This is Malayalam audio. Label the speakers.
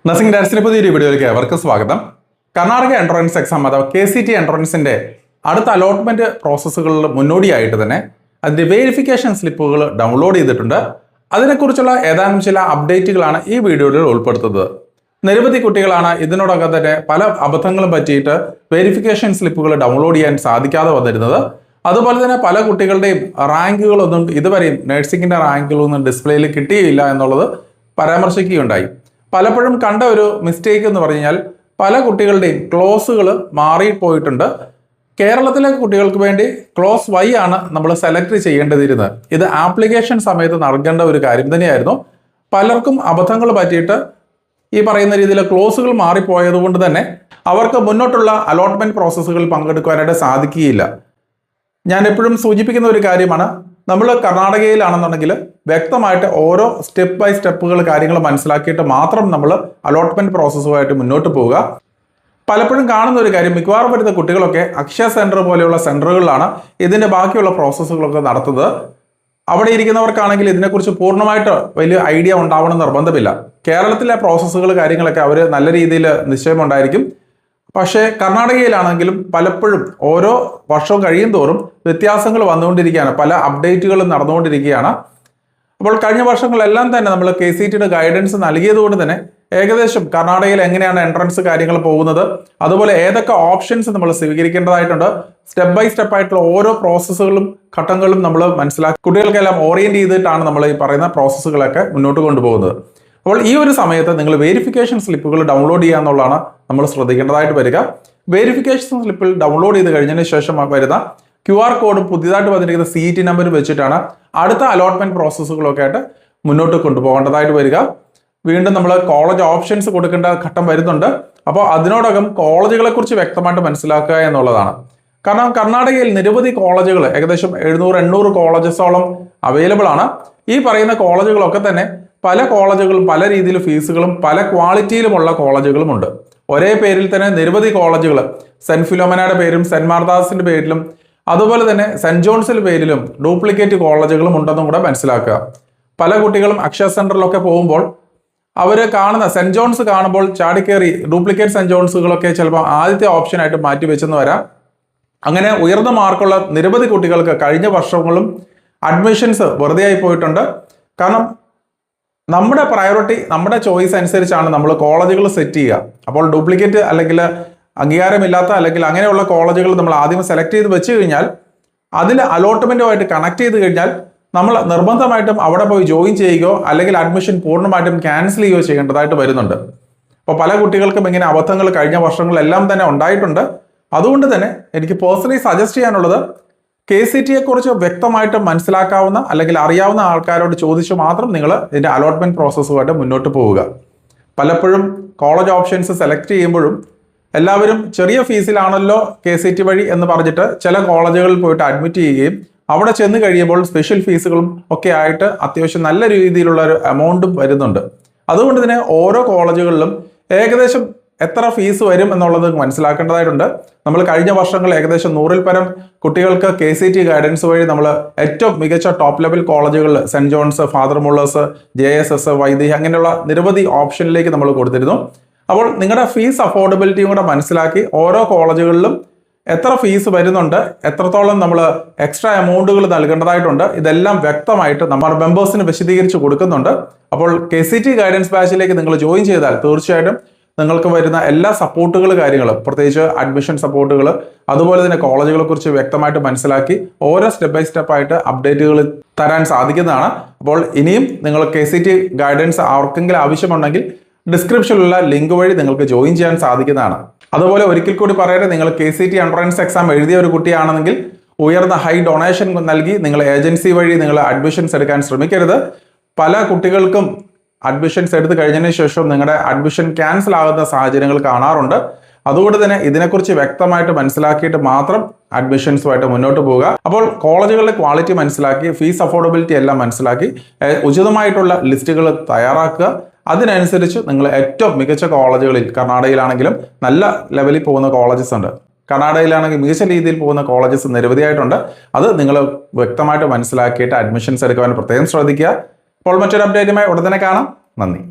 Speaker 1: നഴ്സിംഗ് ഡയറക്ടറിന്റെ പുതിയൊരു വീഡിയോയിലേക്ക് അവർക്ക് സ്വാഗതം. കർണാടക എൻട്രൻസ് എക്സാം അഥവാ KCT എൻട്രൻസിന്റെ അടുത്ത അലോട്ട്മെന്റ് പ്രോസസ്സുകളിൽ മുന്നോടിയായിട്ട് തന്നെ അതിന്റെ വെരിഫിക്കേഷൻ സ്ലിപ്പുകൾ ഡൗൺലോഡ് ചെയ്തിട്ടുണ്ട്. അതിനെക്കുറിച്ചുള്ള ഏതാനും ചില അപ്ഡേറ്റുകളാണ് ഈ വീഡിയോയിൽ ഉൾപ്പെടുത്തുന്നത്. നിരവധി കുട്ടികളാണ് ഇതിനോടകം തന്നെ പല അബദ്ധങ്ങളും പറ്റിയിട്ട് വെരിഫിക്കേഷൻ സ്ലിപ്പുകൾ ഡൗൺലോഡ് ചെയ്യാൻ സാധിക്കാതെ വന്നിരുന്നത്. അതുപോലെ തന്നെ പല കുട്ടികളുടെയും റാങ്കുകളൊന്നും ഇതുവരെയും നഴ്സിംഗിന്റെ റാങ്കുകളൊന്നും ഡിസ്പ്ലേയിൽ കിട്ടിയില്ല എന്നുള്ളത് പരാമർശിക്കുകയുണ്ടായി. പലപ്പോഴും കണ്ട ഒരു മിസ്റ്റേക്ക് എന്ന് പറഞ്ഞാൽ പല കുട്ടികളുടെയും ക്ലോസുകൾ മാറിപ്പോയിട്ടുണ്ട്. കേരളത്തിലെ കുട്ടികൾക്ക് വേണ്ടി ക്ലോസ് Y ആണ് നമ്മൾ സെലക്ട് ചെയ്യേണ്ടതിരുന്നത്. ഇത് ആപ്ലിക്കേഷൻ സമയത്ത് നൽകേണ്ട ഒരു കാര്യം തന്നെയായിരുന്നു. പലർക്കും അബദ്ധങ്ങൾ പറ്റിയിട്ട് ഈ പറയുന്ന രീതിയിൽ ക്ലോസുകൾ മാറിപ്പോയത് കൊണ്ട് തന്നെ അവർക്ക് മുന്നോട്ടുള്ള അലോട്ട്മെന്റ് പ്രോസസ്സുകളിൽ പങ്കെടുക്കുവാനായിട്ട് സാധിക്കുകയില്ല. ഞാൻ എപ്പോഴും സൂചിപ്പിക്കുന്ന ഒരു കാര്യമാണ്, നമ്മൾ കർണാടകയിലാണെന്നുണ്ടെങ്കിൽ വ്യക്തമായിട്ട് ഓരോ സ്റ്റെപ്പ് ബൈ സ്റ്റെപ്പുകൾ കാര്യങ്ങൾ മനസ്സിലാക്കിയിട്ട് മാത്രം നമ്മൾ അലോട്ട്മെന്റ് പ്രോസസ്സുമായിട്ട് മുന്നോട്ട് പോവുക. പലപ്പോഴും കാണുന്ന ഒരു കാര്യം, മിക്കവാറും വരുന്ന കുട്ടികളൊക്കെ അക്ഷയ സെന്റർ പോലെയുള്ള സെന്ററുകളിലാണ് ഇതിന്റെ ബാക്കിയുള്ള പ്രോസസ്സുകളൊക്കെ നടത്തുന്നത്. അവിടെ ഇരിക്കുന്നവർക്കാണെങ്കിൽ ഇതിനെക്കുറിച്ച് പൂർണ്ണമായിട്ട് വലിയ ഐഡിയ ഉണ്ടാവണം നിർബന്ധമില്ല. കേരളത്തിലെ പ്രോസസ്സുകൾ കാര്യങ്ങളൊക്കെ അവർ നല്ല രീതിയിൽ നിശ്ചയമുണ്ടായിരിക്കും. പക്ഷേ കർണാടകയിലാണെങ്കിലും പലപ്പോഴും ഓരോ വർഷവും കഴിയും തോറും വ്യത്യാസങ്ങൾ വന്നുകൊണ്ടിരിക്കുകയാണ്, പല അപ്ഡേറ്റുകളും നടന്നുകൊണ്ടിരിക്കുകയാണ്. അപ്പോൾ കഴിഞ്ഞ വർഷങ്ങളെല്ലാം തന്നെ നമ്മൾ KCTയുടെ ഗൈഡൻസ് നൽകിയതുകൊണ്ട് തന്നെ ഏകദേശം കർണാടകയിൽ എങ്ങനെയാണ് എൻട്രൻസ് കാര്യങ്ങൾ പോകുന്നത്, അതുപോലെ ഏതൊക്കെ ഓപ്ഷൻസ് നമ്മൾ സ്വീകരിക്കേണ്ടതായിട്ടുണ്ട്, സ്റ്റെപ്പ് ബൈ സ്റ്റെപ്പ് ആയിട്ടുള്ള ഓരോ പ്രോസസ്സുകളും ഘട്ടങ്ങളും നമ്മൾ മനസ്സിലാക്കി കുട്ടികൾക്കെല്ലാം ഓറിയന്റ് ചെയ്തിട്ടാണ് നമ്മൾ ഈ പറയുന്ന പ്രോസസ്സുകളൊക്കെ മുന്നോട്ട് കൊണ്ടുപോകുന്നത്. അപ്പോൾ ഈ ഒരു സമയത്ത് നിങ്ങൾ വെരിഫിക്കേഷൻ സ്ലിപ്പുകൾ ഡൗൺലോഡ് ചെയ്യുക എന്നുള്ളതാണ് നമ്മൾ ശ്രദ്ധിക്കേണ്ടതായിട്ട് വരിക. വെരിഫിക്കേഷൻ സ്ലിപ്പിൽ ഡൗൺലോഡ് ചെയ്ത് കഴിഞ്ഞതിന് ശേഷം വരുന്ന QR കോഡും പുതിയതായിട്ട് വന്നിരിക്കുന്ന CET നമ്പർ വെച്ചിട്ടാണ് അടുത്ത അലോട്ട്മെന്റ് പ്രോസസ്സുകളൊക്കെ ആയിട്ട് മുന്നോട്ട് കൊണ്ടുപോകേണ്ടതായിട്ട് വരിക. വീണ്ടും നമ്മൾ കോളേജ് ഓപ്ഷൻസ് കൊടുക്കേണ്ട ഘട്ടം വരുന്നുണ്ട്. അപ്പോൾ അതിനോടകം കോളേജുകളെ കുറിച്ച് വ്യക്തമായിട്ട് മനസ്സിലാക്കുക എന്നുള്ളതാണ്. കാരണം കർണാടകയിൽ നിരവധി കോളേജുകൾ, ഏകദേശം 700-800 കോളേജസോളം അവൈലബിൾ ആണ്. ഈ പറയുന്ന കോളേജുകളൊക്കെ തന്നെ പല കോളേജുകളും പല രീതിയിൽ ഫീസുകളും പല ക്വാളിറ്റിയിലുമുള്ള കോളേജുകളും ഉണ്ട്. ഒരേ പേരിൽ തന്നെ നിരവധി കോളേജുകൾ, സെന്റ് ഫിലോമനയുടെ പേരും സെന്റ് മാർത്താസിന്റെ പേരിലും അതുപോലെ തന്നെ സെന്റ് ജോൺസിന്റെ പേരിലും ഡ്യൂപ്ലിക്കേറ്റ് കോളേജുകളും ഉണ്ടെന്നും കൂടെ മനസ്സിലാക്കുക. പല കുട്ടികളും അക്ഷയ സെന്ററിലൊക്കെ പോകുമ്പോൾ അവർ കാണുന്ന സെന്റ് ജോൺസ് കാണുമ്പോൾ ചാടിക്കേറി ഡ്യൂപ്ലിക്കേറ്റ് സെന്റ് ജോൺസുകളൊക്കെ ചിലപ്പോൾ ആദ്യത്തെ ഓപ്ഷനായിട്ട് മാറ്റി വെച്ചെന്ന് വരാം. അങ്ങനെ ഉയർന്ന മാർക്കുള്ള നിരവധി കുട്ടികൾക്ക് കഴിഞ്ഞ വർഷങ്ങളും അഡ്മിഷൻസ് വെറുതെ ആയി പോയിട്ടുണ്ട്. കാരണം നമ്മുടെ പ്രയോറിറ്റി, നമ്മുടെ ചോയ്സ് അനുസരിച്ചാണ് നമ്മൾ കോളേജുകൾ സെറ്റ് ചെയ്യുക. അപ്പോൾ ഡ്യൂപ്ലിക്കേറ്റ് അല്ലെങ്കിൽ അംഗീകാരമില്ലാത്ത അല്ലെങ്കിൽ അങ്ങനെയുള്ള കോളേജുകൾ നമ്മൾ ആദ്യം സെലക്ട് ചെയ്ത് വെച്ച് കഴിഞ്ഞാൽ അതിൽ അലോട്ട്മെന്റുമായിട്ട് കണക്ട് ചെയ്ത് കഴിഞ്ഞാൽ നമ്മൾ നിർബന്ധമായിട്ടും അവിടെ പോയി ജോയിൻ ചെയ്യുകയോ അല്ലെങ്കിൽ അഡ്മിഷൻ പൂർണ്ണമായിട്ടും ക്യാൻസൽ ചെയ്യുകയോ ചെയ്യേണ്ടതായിട്ട് വരുന്നുണ്ട്. അപ്പോൾ പല കുട്ടികൾക്കും ഇങ്ങനെ അബദ്ധങ്ങൾ കഴിഞ്ഞ വർഷങ്ങളിലെല്ലാം തന്നെ ഉണ്ടായിട്ടുണ്ട്. അതുകൊണ്ട് തന്നെ എനിക്ക് പേഴ്സണലി സജസ്റ്റ് ചെയ്യാനുള്ളത്, KCTയെ കുറിച്ച് വ്യക്തമായിട്ട് മനസ്സിലാക്കാവുന്ന അല്ലെങ്കിൽ അറിയാവുന്ന ആൾക്കാരോട് ചോദിച്ച് മാത്രം നിങ്ങൾ ഇതിന്റെ അലോട്ട്മെന്റ് പ്രോസസ്സുമായിട്ട് മുന്നോട്ട് പോവുക. പലപ്പോഴും കോളേജ് ഓപ്ഷൻസ് സെലക്ട് ചെയ്യുമ്പോഴും എല്ലാവരും ചെറിയ ഫീസിലാണല്ലോ KCT വഴി എന്ന് പറഞ്ഞിട്ട് ചില കോളേജുകളിൽ പോയിട്ട് അഡ്മിറ്റ് ചെയ്യുകയും അവിടെ ചെന്ന് കഴിയുമ്പോൾ സ്പെഷ്യൽ ഫീസുകളും ഒക്കെ ആയിട്ട് അത്യാവശ്യം നല്ല രീതിയിലുള്ള ഒരു എമൗണ്ടും വരുന്നുണ്ട്. അതുകൊണ്ട് തന്നെ ഓരോ കോളേജുകളിലും ഏകദേശം എത്ര ഫീസ് വരും എന്നുള്ളത് മനസ്സിലാക്കേണ്ടതായിട്ടുണ്ട്. നമ്മൾ കഴിഞ്ഞ വർഷങ്ങൾ ഏകദേശം 100-ൽ പരം കുട്ടികൾക്ക് KCT ഗൈഡൻസ് വഴി നമ്മൾ ഏറ്റവും മികച്ച ടോപ്പ് ലെവൽ കോളേജുകളിൽ സെന്റ് John's, Father Muller's, JSS, Vaidehi അങ്ങനെയുള്ള നിരവധി ഓപ്ഷനിലേക്ക് നമ്മൾ കൊടുത്തിരുന്നു. അപ്പോൾ നിങ്ങളുടെ ഫീസ് അഫോർഡബിലിറ്റിയും കൂടെ മനസ്സിലാക്കി ഓരോ കോളേജുകളിലും എത്ര ഫീസ് വരുന്നുണ്ട്, എത്രത്തോളം നമ്മൾ എക്സ്ട്രാ എമൗണ്ടുകൾ നൽകേണ്ടതായിട്ടുണ്ട്, ഇതെല്ലാം വ്യക്തമായിട്ട് നമ്മുടെ മെമ്പേഴ്സിന് വിശദീകരിച്ച് കൊടുക്കുന്നുണ്ട്. അപ്പോൾ KCT ഗൈഡൻസ് ബാച്ചിലേക്ക് നിങ്ങൾ ജോയിൻ ചെയ്താൽ തീർച്ചയായിട്ടും നിങ്ങൾക്ക് വരുന്ന എല്ലാ സപ്പോർട്ടുകൾ കാര്യങ്ങൾ, പ്രത്യേകിച്ച് അഡ്മിഷൻ സപ്പോർട്ടുകൾ, അതുപോലെ തന്നെ കോളേജുകളെ കുറിച്ച് വ്യക്തമായിട്ട് മനസ്സിലാക്കി ഓരോ സ്റ്റെപ്പ് ബൈ സ്റ്റെപ്പ് ആയിട്ട് അപ്ഡേറ്റുകൾ തരാൻ സാധിക്കുന്നതാണ്. അപ്പോൾ ഇനിയും നിങ്ങൾ KCT ഗൈഡൻസ് ആർക്കെങ്കിലും ആവശ്യമുണ്ടെങ്കിൽ ഡിസ്ക്രിപ്ഷനിലുള്ള ലിങ്ക് വഴി നിങ്ങൾക്ക് ജോയിൻ ചെയ്യാൻ സാധിക്കുന്നതാണ്. അതുപോലെ ഒരിക്കൽ കൂടി പറയട്ടെ, നിങ്ങൾ KCT എൻട്രൻസ് എക്സാം എഴുതിയ ഒരു കുട്ടിയാണെങ്കിൽ ഉയർന്ന ഹൈ ഡൊണേഷൻ നൽകി നിങ്ങൾ ഏജൻസി വഴി നിങ്ങൾ അഡ്മിഷൻസ് എടുക്കാൻ ശ്രമിക്കരുത്. പല കുട്ടികൾക്കും അഡ്മിഷൻസ് എടുത്ത് കഴിഞ്ഞതിന് ശേഷം നിങ്ങളുടെ അഡ്മിഷൻ ക്യാൻസൽ ആകുന്ന സാഹചര്യങ്ങൾ കാണാറുണ്ട്. അതുകൊണ്ട് തന്നെ ഇതിനെക്കുറിച്ച് വ്യക്തമായിട്ട് മനസ്സിലാക്കിയിട്ട് മാത്രം അഡ്മിഷൻസുമായിട്ട് മുന്നോട്ട് പോവുക. അപ്പോൾ കോളേജുകളുടെ ക്വാളിറ്റി മനസ്സിലാക്കി ഫീസ് അഫോർഡബിലിറ്റി എല്ലാം മനസ്സിലാക്കി ഉചിതമായിട്ടുള്ള ലിസ്റ്റുകൾ തയ്യാറാക്കുക. അതിനനുസരിച്ച് നിങ്ങൾ ഏറ്റവും മികച്ച കോളേജുകളിൽ, കർണാടകയിലാണെങ്കിലും നല്ല ലെവലിൽ പോകുന്ന കോളേജസ് ഉണ്ട്, കർണാടകയിലാണെങ്കിൽ മികച്ച രീതിയിൽ പോകുന്ന കോളേജസ് നിരവധിയായിട്ടുണ്ട്. അത് നിങ്ങൾ വ്യക്തമായിട്ട് മനസ്സിലാക്കിയിട്ട് അഡ്മിഷൻസ് എടുക്കുവാൻ പ്രത്യേകം ശ്രദ്ധിക്കുക. അപ്പോൾ മറ്റൊരു അപ്ഡേറ്റുമായി ഉടൻ തന്നെ കാണാം. നന്ദി.